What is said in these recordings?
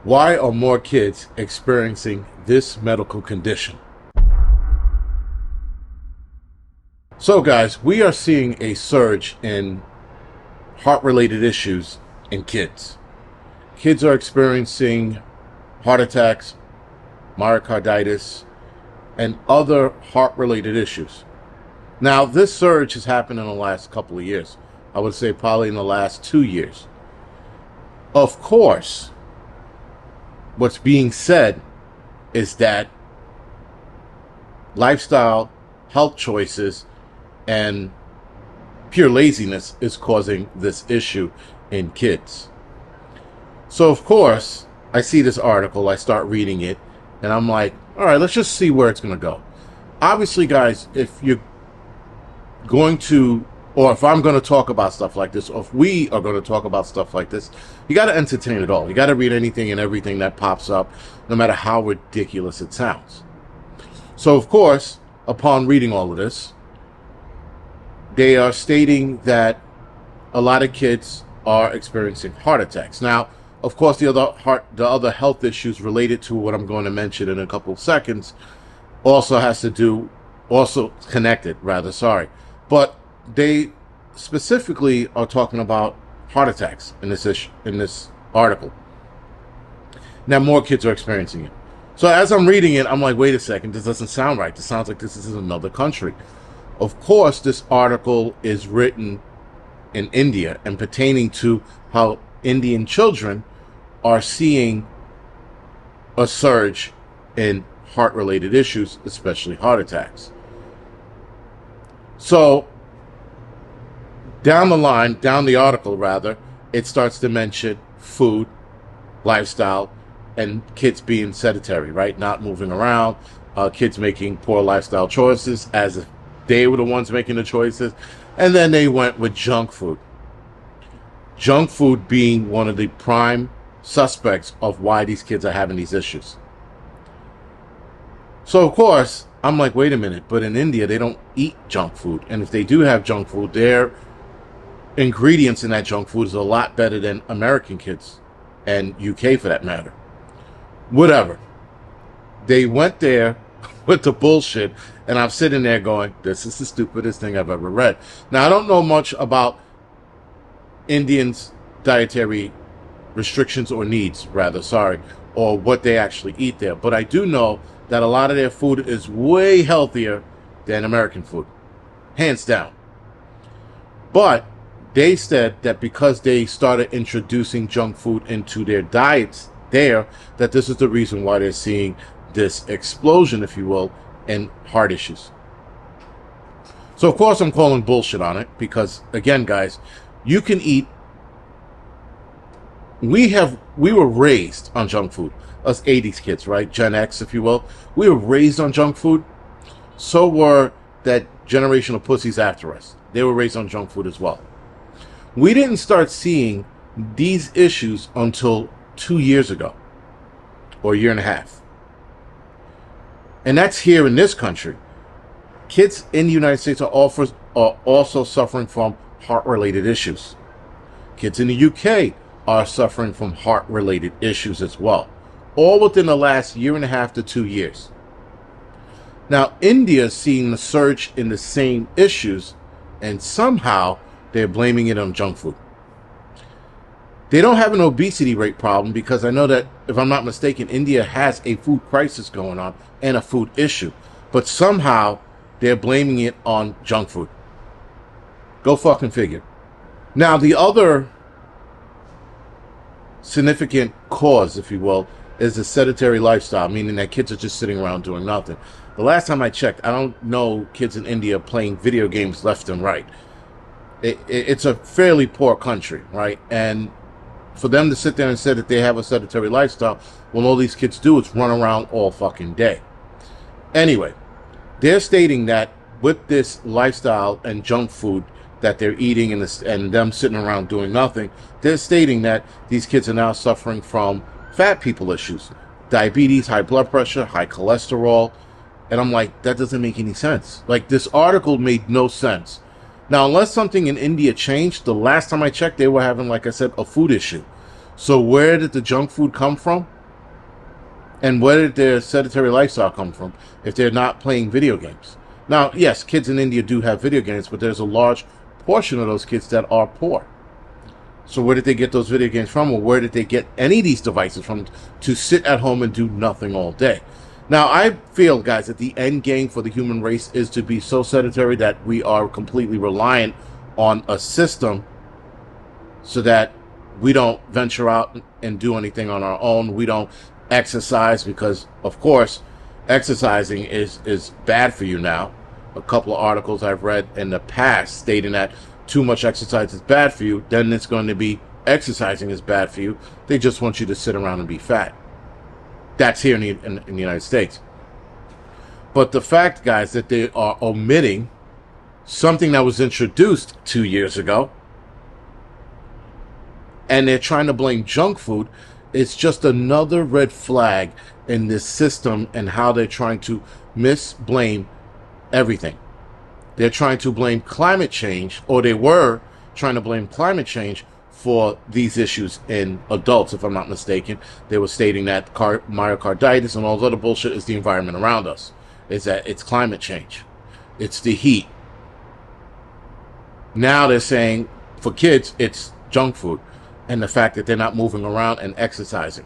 Why are more kids experiencing this medical condition? So guys, we are seeing a surge in heart-related issues in kids. Kids are experiencing heart attacks, myocarditis, and other heart-related issues. Now, this surge has happened in the last couple of years. I would say probably in the last 2 years. Of course, what's being said is that lifestyle, health choices, and pure laziness is causing this issue in kids. So, of course, I see this article, I start reading it, and I'm like, all right, let's just see where it's going to go. Obviously, guys, if you're going to, or if I'm going to talk about stuff like this, or if we are going to talk about stuff like this, you got to entertain it all. You got to read anything and everything that pops up, no matter how ridiculous it sounds. So, of course, upon reading all of this, they are stating that a lot of kids are experiencing heart attacks. Now, of course, the other health issues related to what I'm going to mention in a couple of seconds also connected, but they specifically are talking about heart attacks in this article. Now, more kids are experiencing it. So as I'm reading it, I'm like, wait a second, this doesn't sound right. This sounds like this is another country. Of course, this article is written in India and pertaining to how Indian children are seeing a surge in heart-related issues, especially heart attacks. So, down the article, it starts to mention food, lifestyle, and kids being sedentary, right? Not moving around, kids making poor lifestyle choices as if they were the ones making the choices. And then they went with junk food. Junk food being one of the prime suspects of why these kids are having these issues. So, of course, I'm like, wait a minute, but in India, they don't eat junk food. And if they do have junk food, their ingredients in that junk food is a lot better than American kids, and UK for that matter. Whatever. They went there with the bullshit, and I'm sitting there going, this is the stupidest thing I've ever read. Now, I don't know much about Indians' dietary restrictions or needs, or what they actually eat there. But I do know that a lot of their food is way healthier than American food. Hands down. But they said that because they started introducing junk food into their diets there, that this is the reason why they're seeing this explosion, if you will, in heart issues. So, of course, I'm calling bullshit on it because, again, guys, you can eat. We were raised on junk food. Us 80s kids, right? Gen X, if you will. We were raised on junk food. So were that generation of pussies after us. They were raised on junk food as well. We didn't start seeing these issues until 2 years ago, or a year and a half. And that's here in this country. Kids in the United States are also suffering from heart-related issues. Kids in the UK are suffering from heart-related issues as well. All within the last year and a half to 2 years. Now, India is seeing the surge in the same issues, and somehow they're blaming it on junk food. They don't have an obesity rate problem because I know that, if I'm not mistaken, India has a food crisis going on and a food issue. But somehow they're blaming it on junk food. Go fucking figure. Now, the other significant cause, if you will, is the sedentary lifestyle, meaning that kids are just sitting around doing nothing. The last time I checked, I don't know kids in India playing video games left and right. It's a fairly poor country, right? And for them to sit there and say that they have a sedentary lifestyle, when all these kids do is run around all fucking day. Anyway, they're stating that with this lifestyle and junk food that they're eating and them sitting around doing nothing, they're stating that these kids are now suffering from fat people issues, diabetes, high blood pressure, high cholesterol. And I'm like, that doesn't make any sense. Like, this article made no sense. Now, unless something in India changed, the last time I checked, they were having, like I said, a food issue. So where did the junk food come from? And where did their sedentary lifestyle come from if they're not playing video games? Now, yes, kids in India do have video games, but there's a large portion of those kids that are poor. So where did they get those video games from, or where did they get any of these devices from to sit at home and do nothing all day? Now, I feel, guys, that the end game for the human race is to be so sedentary that we are completely reliant on a system so that we don't venture out and do anything on our own. We don't exercise because, of course, exercising is bad for you now. A couple of articles I've read in the past stating that too much exercise is bad for you, then it's going to be exercising is bad for you. They just want you to sit around and be fat. That's here in the United States. But the fact, guys, that they are omitting something that was introduced 2 years ago, and they're trying to blame junk food, it's just another red flag in this system and how they're trying to misblame everything. They're trying to blame climate change, or they were trying to blame climate change for these issues in adults, if I'm not mistaken. They were stating that myocarditis and all this other bullshit is the environment around us. Is that it's climate change. It's the heat. Now they're saying for kids, it's junk food and the fact that they're not moving around and exercising.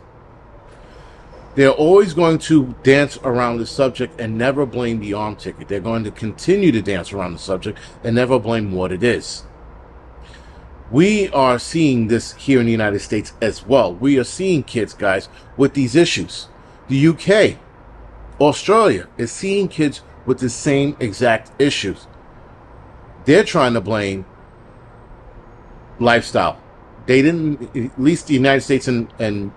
They're always going to dance around the subject and never blame the arm ticket. They're going to continue to dance around the subject and never blame what it is. We are seeing this here in the United States as well. We are seeing kids, guys, with these issues. The UK, Australia is seeing kids with the same exact issues. They're trying to blame lifestyle. They didn't, at least the United States and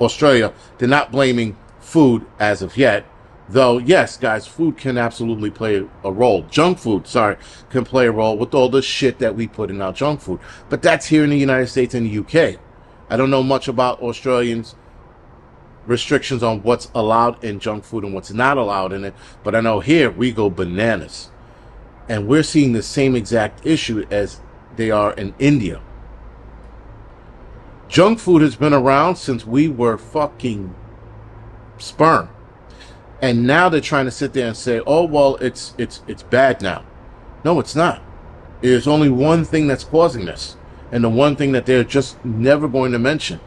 Australia, they're not blaming food as of yet. Though, yes, guys, food can absolutely play a role. Junk food, can play a role with all the shit that we put in our junk food. But that's here in the United States and the UK. I don't know much about Australians' restrictions on what's allowed in junk food and what's not allowed in it. But I know here we go bananas. And we're seeing the same exact issue as they are in India. Junk food has been around since we were fucking sperm. And now they're trying to sit there and say, oh, well, it's bad now. No, it's not. There's only one thing that's causing this. And the one thing that they're just never going to mention.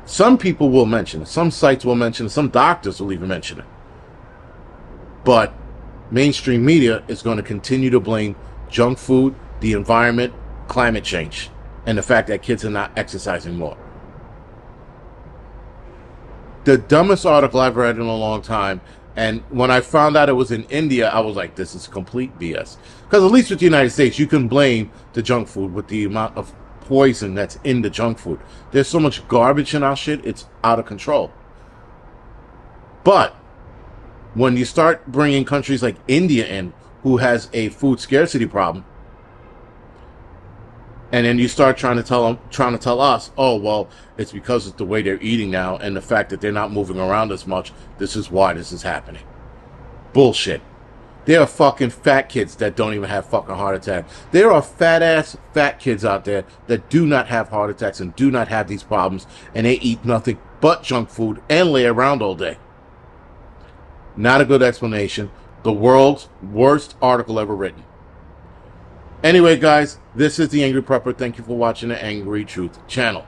Some people will mention it. Some sites will mention it. Some doctors will even mention it. But mainstream media is going to continue to blame junk food, the environment, climate change, and the fact that kids are not exercising more. The dumbest article I've read in a long time, and when I found out it was in India, I was like, this is complete BS. Because at least with the United States, you can blame the junk food with the amount of poison that's in the junk food. There's so much garbage in our shit, it's out of control. But when you start bringing countries like India in, who has a food scarcity problem, and then you start trying to tell us, oh, well, it's because of the way they're eating now and the fact that they're not moving around as much. This is why this is happening. Bullshit. There are fucking fat kids that don't even have fucking heart attacks. There are fat kids out there that do not have heart attacks and do not have these problems, and they eat nothing but junk food and lay around all day. Not a good explanation. The world's worst article ever written. Anyway, guys, this is the Angry Prepper. Thank you for watching the Angry Truth channel.